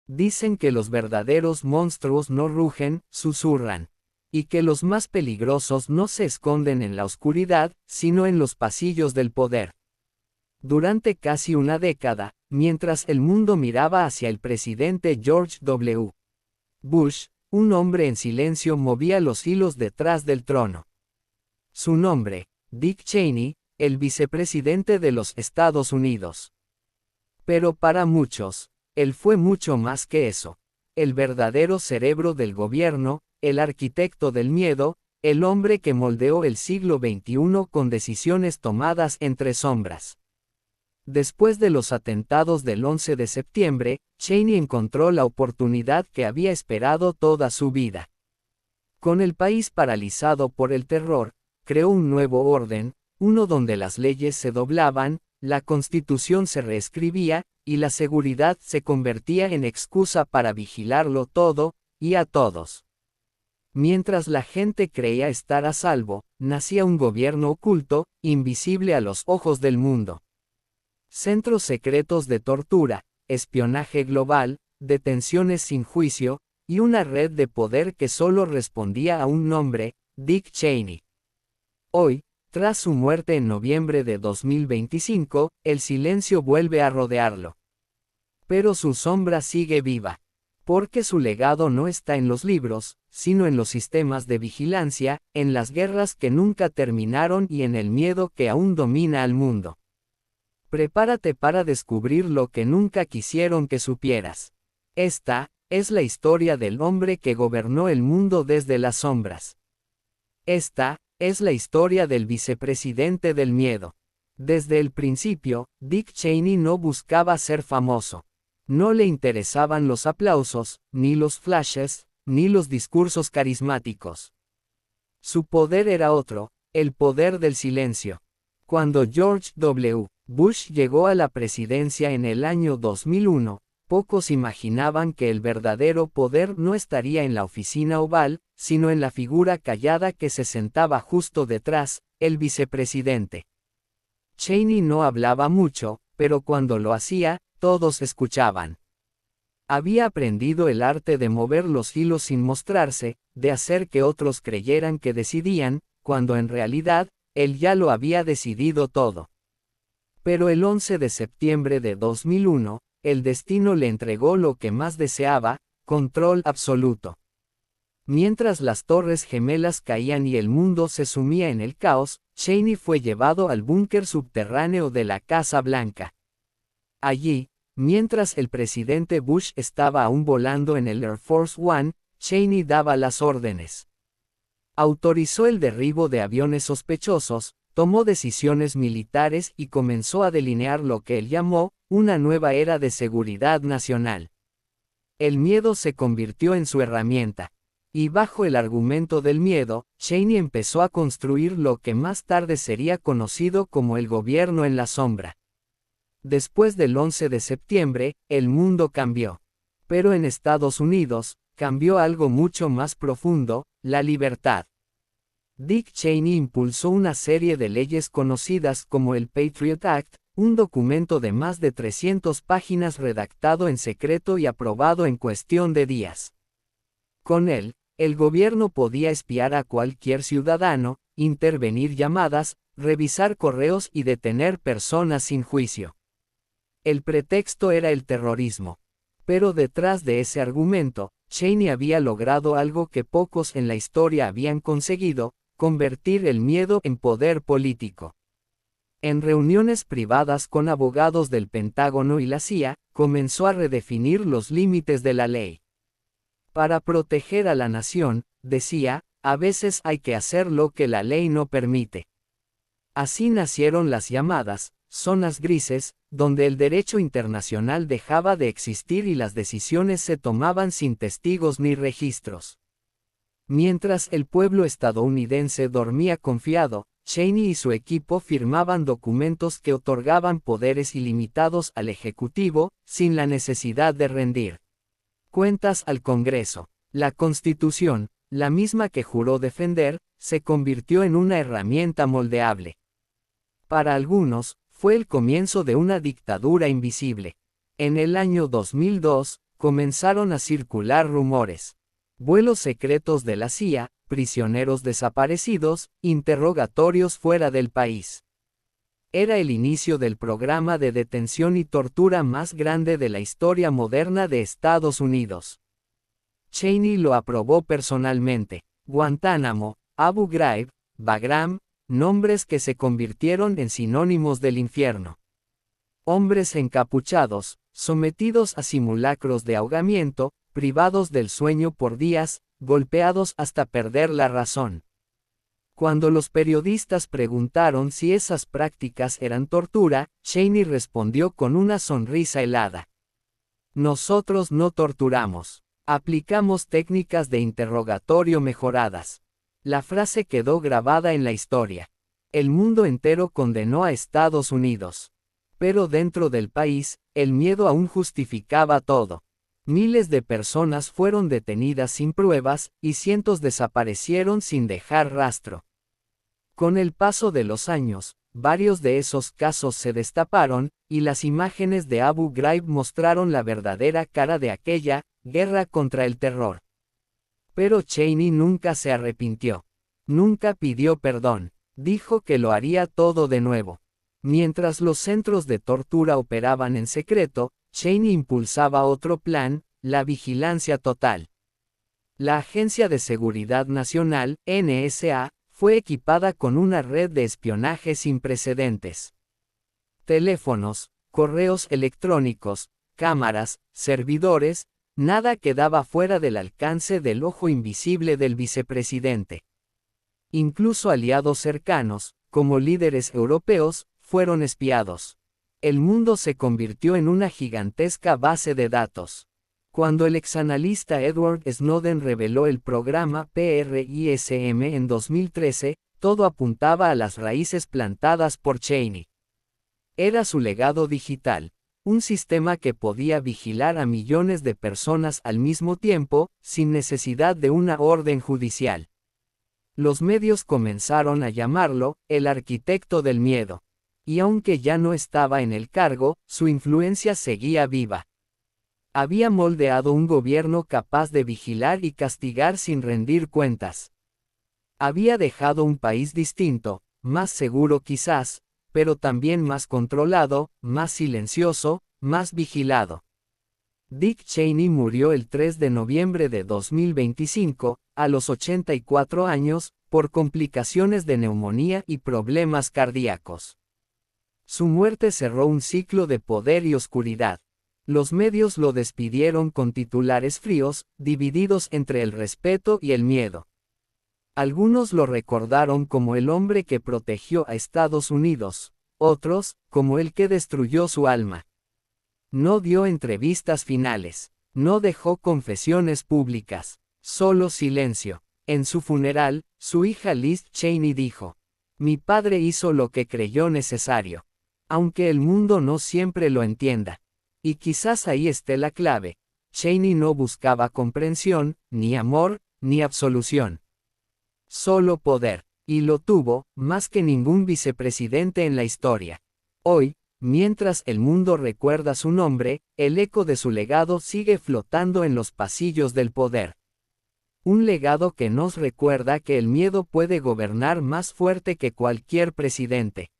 Dicen que los verdaderos monstruos no rugen, susurran. Y que los más peligrosos no se esconden en la oscuridad, sino en los pasillos del poder. Durante casi una década, mientras el mundo miraba hacia el presidente George W. Bush, un hombre en silencio movía los hilos detrás del trono. Su nombre, Dick Cheney, el vicepresidente de los Estados Unidos. Pero para muchos, él fue mucho más que eso. El verdadero cerebro del gobierno, el arquitecto del miedo, el hombre que moldeó el siglo XXI con decisiones tomadas entre sombras. Después de los atentados del 11 de septiembre, Cheney encontró la oportunidad que había esperado toda su vida. Con el país paralizado por el terror, creó un nuevo orden, uno donde las leyes se doblaban, la constitución se reescribía, y la seguridad se convertía en excusa para vigilarlo todo, y a todos. Mientras la gente creía estar a salvo, nacía un gobierno oculto, invisible a los ojos del mundo. Centros secretos de tortura, espionaje global, detenciones sin juicio, y una red de poder que solo respondía a un nombre, Dick Cheney. Hoy, tras su muerte en noviembre de 2025, el silencio vuelve a rodearlo. Pero su sombra sigue viva. Porque su legado no está en los libros, sino en los sistemas de vigilancia, en las guerras que nunca terminaron y en el miedo que aún domina al mundo. Prepárate para descubrir lo que nunca quisieron que supieras. Esta es la historia del hombre que gobernó el mundo desde las sombras. Esta es la historia del vicepresidente del miedo. Desde el principio, Dick Cheney no buscaba ser famoso. No le interesaban los aplausos, ni los flashes, ni los discursos carismáticos. Su poder era otro, el poder del silencio. Cuando George W. Bush llegó a la presidencia en el año 2001, pocos imaginaban que el verdadero poder no estaría en la oficina oval, sino en la figura callada que se sentaba justo detrás, el vicepresidente. Cheney no hablaba mucho, pero cuando lo hacía, todos escuchaban. Había aprendido el arte de mover los hilos sin mostrarse, de hacer que otros creyeran que decidían, cuando en realidad, él ya lo había decidido todo. Pero el 11 de septiembre de 2001, el destino le entregó lo que más deseaba, control absoluto. Mientras las Torres Gemelas caían y el mundo se sumía en el caos, Cheney fue llevado al búnker subterráneo de la Casa Blanca. Allí, mientras el presidente Bush estaba aún volando en el Air Force One, Cheney daba las órdenes. Autorizó el derribo de aviones sospechosos, tomó decisiones militares y comenzó a delinear lo que él llamó una nueva era de seguridad nacional. El miedo se convirtió en su herramienta. Y bajo el argumento del miedo, Cheney empezó a construir lo que más tarde sería conocido como el gobierno en la sombra. Después del 11 de septiembre, el mundo cambió. Pero en Estados Unidos, cambió algo mucho más profundo, la libertad. Dick Cheney impulsó una serie de leyes conocidas como el Patriot Act, un documento de más de 300 páginas redactado en secreto y aprobado en cuestión de días. Con él, el gobierno podía espiar a cualquier ciudadano, intervenir llamadas, revisar correos y detener personas sin juicio. El pretexto era el terrorismo. Pero detrás de ese argumento, Cheney había logrado algo que pocos en la historia habían conseguido: convertir el miedo en poder político. En reuniones privadas con abogados del Pentágono y la CIA, comenzó a redefinir los límites de la ley. Para proteger a la nación, decía, a veces hay que hacer lo que la ley no permite. Así nacieron las llamadas zonas grises, donde el derecho internacional dejaba de existir y las decisiones se tomaban sin testigos ni registros. Mientras el pueblo estadounidense dormía confiado, Cheney y su equipo firmaban documentos que otorgaban poderes ilimitados al Ejecutivo, sin la necesidad de rendir cuentas al Congreso. La Constitución, la misma que juró defender, se convirtió en una herramienta moldeable. Para algunos, fue el comienzo de una dictadura invisible. En el año 2002, comenzaron a circular rumores. Vuelos secretos de la CIA, prisioneros desaparecidos, interrogatorios fuera del país. Era el inicio del programa de detención y tortura más grande de la historia moderna de Estados Unidos. Cheney lo aprobó personalmente. Guantánamo, Abu Ghraib, Bagram, nombres que se convirtieron en sinónimos del infierno. Hombres encapuchados, sometidos a simulacros de ahogamiento, privados del sueño por días, golpeados hasta perder la razón. Cuando los periodistas preguntaron si esas prácticas eran tortura, Cheney respondió con una sonrisa helada. Nosotros no torturamos. Aplicamos técnicas de interrogatorio mejoradas. La frase quedó grabada en la historia. El mundo entero condenó a Estados Unidos. Pero dentro del país, el miedo aún justificaba todo. Miles de personas fueron detenidas sin pruebas, y cientos desaparecieron sin dejar rastro. Con el paso de los años, varios de esos casos se destaparon, y las imágenes de Abu Ghraib mostraron la verdadera cara de aquella guerra contra el terror. Pero Cheney nunca se arrepintió. Nunca pidió perdón. Dijo que lo haría todo de nuevo. Mientras los centros de tortura operaban en secreto, Cheney impulsaba otro plan, la vigilancia total. La Agencia de Seguridad Nacional, NSA, fue equipada con una red de espionaje sin precedentes. Teléfonos, correos electrónicos, cámaras, servidores, nada quedaba fuera del alcance del ojo invisible del vicepresidente. Incluso aliados cercanos, como líderes europeos, fueron espiados. El mundo se convirtió en una gigantesca base de datos. Cuando el exanalista Edward Snowden reveló el programa PRISM en 2013, todo apuntaba a las raíces plantadas por Cheney. Era su legado digital, un sistema que podía vigilar a millones de personas al mismo tiempo, sin necesidad de una orden judicial. Los medios comenzaron a llamarlo, el arquitecto del miedo. Y aunque ya no estaba en el cargo, su influencia seguía viva. Había moldeado un gobierno capaz de vigilar y castigar sin rendir cuentas. Había dejado un país distinto, más seguro quizás, pero también más controlado, más silencioso, más vigilado. Dick Cheney murió el 3 de noviembre de 2025, a los 84 años, por complicaciones de neumonía y problemas cardíacos. Su muerte cerró un ciclo de poder y oscuridad. Los medios lo despidieron con titulares fríos, divididos entre el respeto y el miedo. Algunos lo recordaron como el hombre que protegió a Estados Unidos, otros, como el que destruyó su alma. No dio entrevistas finales, no dejó confesiones públicas, solo silencio. En su funeral, su hija Liz Cheney dijo: "Mi padre hizo lo que creyó necesario. Aunque el mundo no siempre lo entienda". Y quizás ahí esté la clave. Cheney no buscaba comprensión, ni amor, ni absolución. Solo poder. Y lo tuvo, más que ningún vicepresidente en la historia. Hoy, mientras el mundo recuerda su nombre, el eco de su legado sigue flotando en los pasillos del poder. Un legado que nos recuerda que el miedo puede gobernar más fuerte que cualquier presidente.